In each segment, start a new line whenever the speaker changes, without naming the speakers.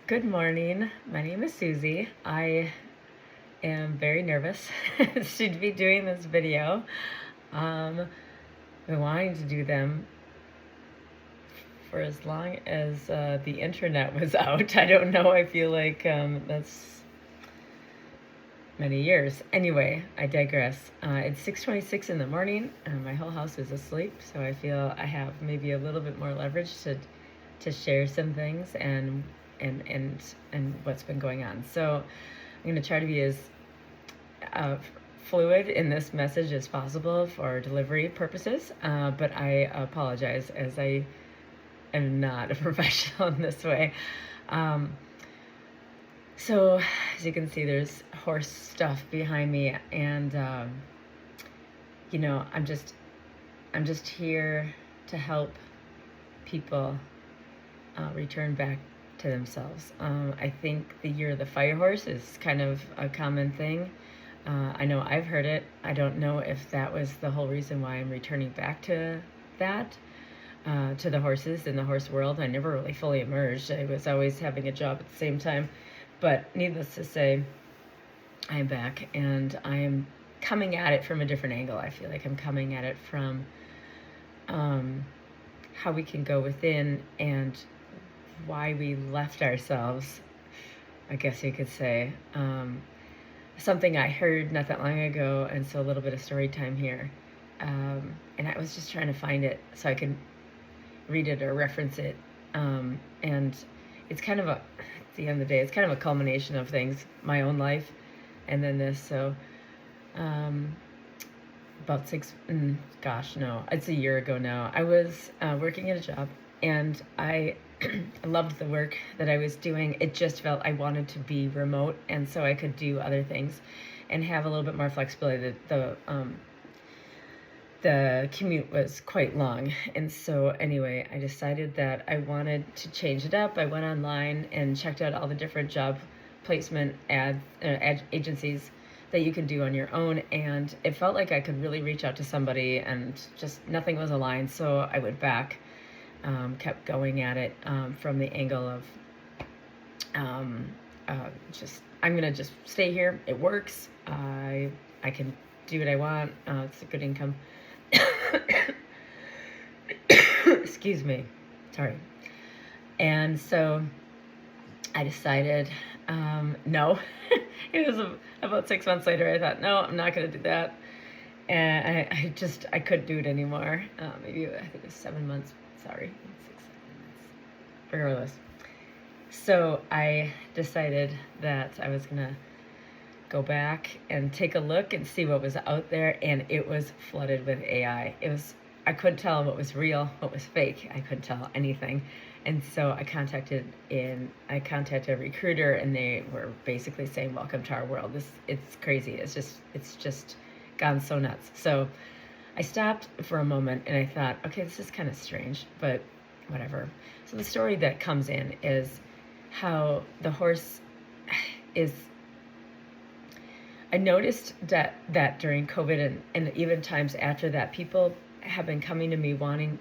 Good morning. My name is Susie. I am very nervous to be doing this video. I've been wanting to do them for as long as the internet was out. I don't know. I feel like that's many years. Anyway, I digress. It's 6:26 in the morning, and my whole house is asleep, so I feel I have maybe a little bit more leverage to share some things and what's been going on. So I'm going to try to be as uh, fluid in this message as possible for delivery purposes, but I apologize as I am not a professional in this way. So as you can see, there's horse stuff behind me, and I'm just here to help people return back to themselves. I think the year of the fire horse is kind of a common thing. I know I've heard it. I don't know if that was the whole reason why I'm returning back to that, to the horses in the horse world. I never really fully emerged. I was always having a job at the same time. But needless to say, I'm back, and I am coming at it from a different angle. I feel like I'm coming at it from how we can go within and why we left ourselves, I guess you could say. Something I heard not that long ago, and so a little bit of story time here. And I was just trying to find it so I could read it or reference it. And it's kind of at the end of the day, it's kind of a culmination of things, my own life, and then this. So about it's a year ago now. I was working at a job, and I loved the work that I was doing. It just felt I wanted to be remote, and so I could do other things and have a little bit more flexibility. The commute was quite long, and so anyway, I decided that I wanted to change it up. I went online and checked out all the different job placement ad agencies that you can do on your own, and it felt like I could really reach out to somebody, and just nothing was aligned. So I went back, kept going at it from the angle of just I'm gonna just stay here. It works. I can do what I want. It's a good income. Excuse me. Sorry. And so I decided, no. It was about 6 months later. I thought, no, I'm not going to do that. And I couldn't do it anymore. Maybe I think it was 7 months. Sorry, 6, 7 months. Regardless. So I decided that I was going to go back and take a look and see what was out there, and it was flooded with AI. I couldn't tell what was real, what was fake. I couldn't tell anything. And so I contacted a recruiter, and they were basically saying, welcome to our world. It's crazy. It's just gone so nuts. So I stopped for a moment and I thought, okay, this is kind of strange, but whatever. So the story that comes in is how the horse is. I noticed that during COVID and even times after that, people have been coming to me wanting,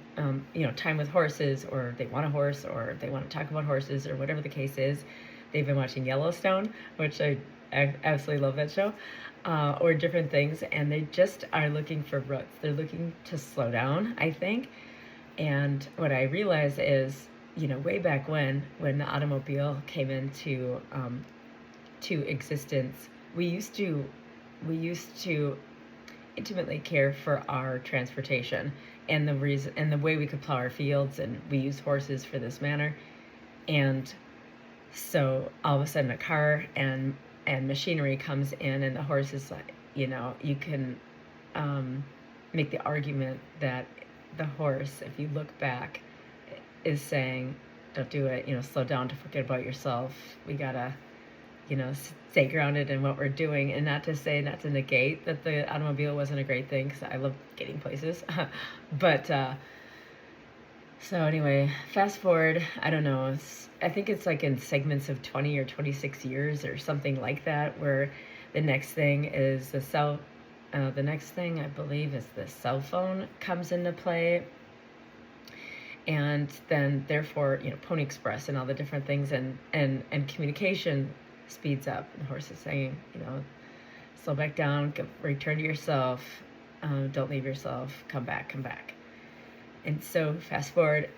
time with horses, or they want a horse, or they want to talk about horses, or whatever the case is. They've been watching Yellowstone, which I absolutely love that show, or different things, and they just are looking for roots. They're looking to slow down, I think. And what I realize is, way back when the automobile came into to existence, we used to intimately care for our transportation and the way we could plow our fields, and we use horses for this manner. And so all of a sudden a car and machinery comes in, and the horse is like, you can make the argument that the horse, if you look back, is saying, don't do it, slow down, to forget about yourself. We gotta stay grounded in what we're doing. And not to negate that the automobile wasn't a great thing, because I love getting places. But so anyway, fast forward, I don't know, I think it's like in segments of 20 or 26 years or something like that, where the next thing is the next thing I believe is the cell phone comes into play. and then therefore, Pony Express and all the different things, and communication speeds up. And the horse is saying, slow back down, return to yourself, don't leave yourself, come back, come back. And so fast forward,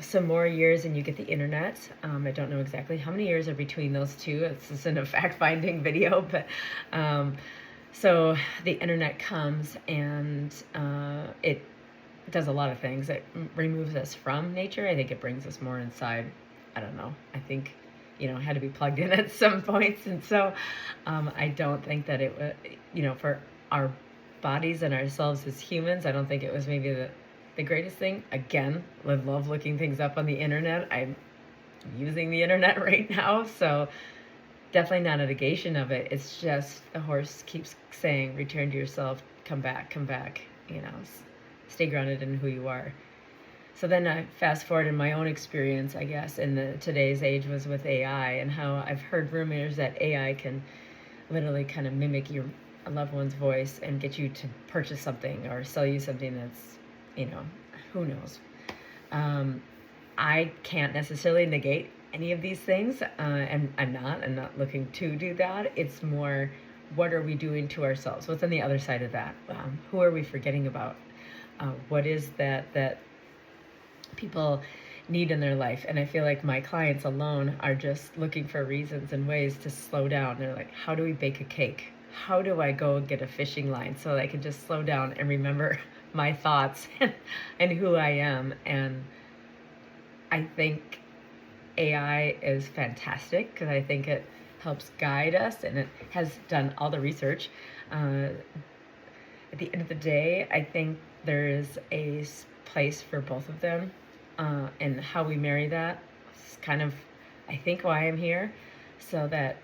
some more years and you get the internet. I don't know exactly how many years are between those two. This isn't a fact-finding video, but so the internet comes, and it does a lot of things. It removes us from nature. I think it brings us more inside. I don't know. I think, had to be plugged in at some points. And so I don't think that it was, for our bodies and ourselves as humans, I don't think it was maybe the greatest thing. Again, I love looking things up on the internet. I'm using the internet right now, so definitely not a negation of it. It's just the horse keeps saying, return to yourself, come back, stay grounded in who you are. So then I fast forward in my own experience, I guess, in today's age was with AI, and how I've heard rumors that AI can literally kind of mimic your loved one's voice and get you to purchase something or sell you something that's, who knows. I can't necessarily negate any of these things, and I'm not looking to do that. It's more, what are we doing to ourselves? What's on the other side of that? Who are we forgetting about? What is that people need in their life? And I feel like my clients alone are just looking for reasons and ways to slow down. They're like, how do we bake a cake? How do I go get a fishing line so that I can just slow down and remember my thoughts and who I am? And I think AI is fantastic because I think it helps guide us, and it has done all the research. At the end of the day, I think there is a place for both of them, and how we marry that is kind of, I think, why I'm here. So that,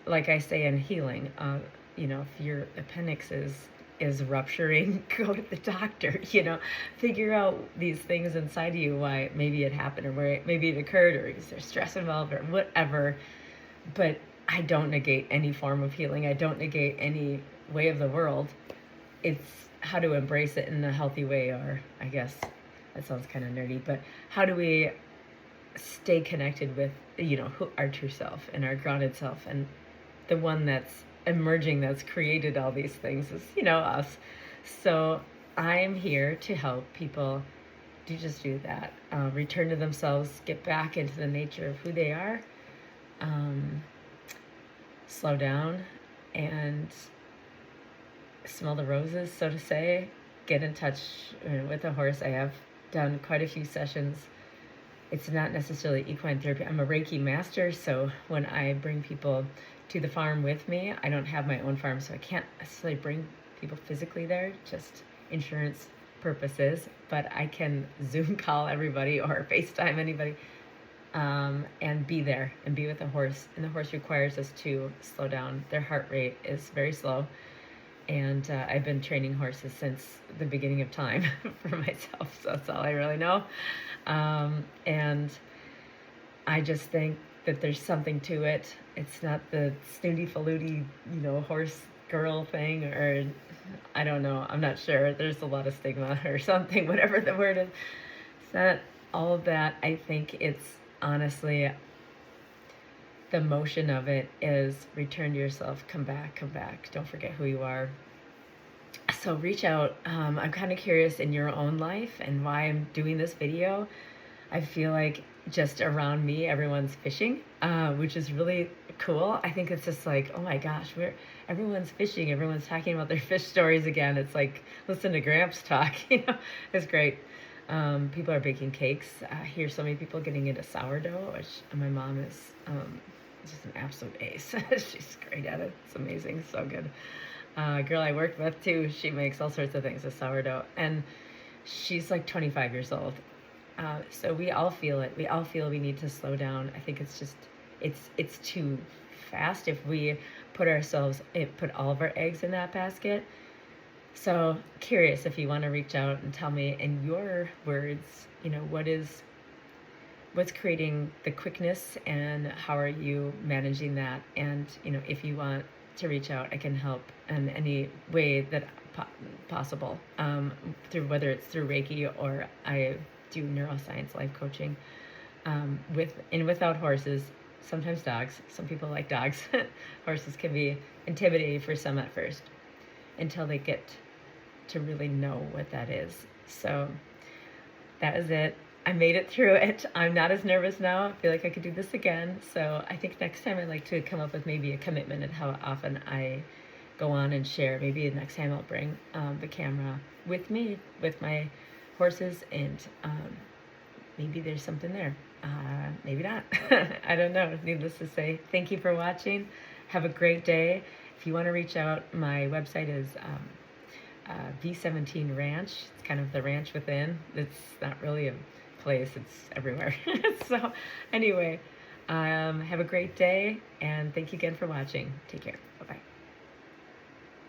like I say in healing, if your appendix is rupturing, go to the doctor, figure out these things inside of you, why maybe it happened, or where maybe it occurred, or is there stress involved, or whatever. But I don't negate any form of healing. I don't negate any way of the world. It's how to embrace it in a healthy way, or I guess that sounds kind of nerdy, but how do we stay connected with, who our true self and our grounded self, and the one that's emerging, that's created all these things is, us. So I'm here to help people do that, return to themselves, get back into the nature of who they are, slow down and smell the roses, so to say, get in touch with a horse. I have done quite a few sessions. It's not necessarily equine therapy. I'm a Reiki master, so when I bring people to the farm with me, I don't have my own farm, so I can't necessarily bring people physically there, just insurance purposes, but I can Zoom call everybody or FaceTime anybody, and be there and be with the horse. And the horse requires us to slow down. Their heart rate is very slow. And I've been training horses since the beginning of time for myself, so that's all I really know. And I just think that there's something to it. It's not the snooty faluty, horse girl thing, or I don't know. I'm not sure. There's a lot of stigma or something, whatever the word is. It's not all of that. I think it's honestly, the motion of it is return to yourself, come back, don't forget who you are. So reach out. I'm kind of curious in your own life and why I'm doing this video. I feel like just around me, everyone's fishing, which is really cool. I think it's just like, oh my gosh, everyone's fishing. Everyone's talking about their fish stories again. It's like, listen to Gramps talk, it's great. People are baking cakes. I hear so many people getting into sourdough, which my mom is just an absolute ace. She's great at it. It's amazing. So good. Girl I worked with too, she makes all sorts of things with sourdough, and she's like 25 years old. So we all feel it. We all feel we need to slow down. I think it's just, it's too fast if we put all of our eggs in that basket. So curious if you want to reach out and tell me in your words, what's creating the quickness and how are you managing that? And, if you want to reach out, I can help in any way that possible, through, whether it's through Reiki, or I do neuroscience life coaching with and without horses. Sometimes dogs. Some people like dogs. Horses can be intimidating for some at first until they get to really know what that is. So that is it. I made it through it. I'm not as nervous now. I feel like I could do this again. So I think next time I'd like to come up with maybe a commitment at how often I go on and share. Maybe next time I'll bring the camera with me, with my horses, and maybe there's something there. Maybe not. I don't know. Needless to say, thank you for watching. Have a great day. If you want to reach out, my website is V17 Ranch. It's kind of the ranch within. It's not really a place. It's everywhere. So anyway, have a great day, and thank you again for watching. Take care. Bye-bye.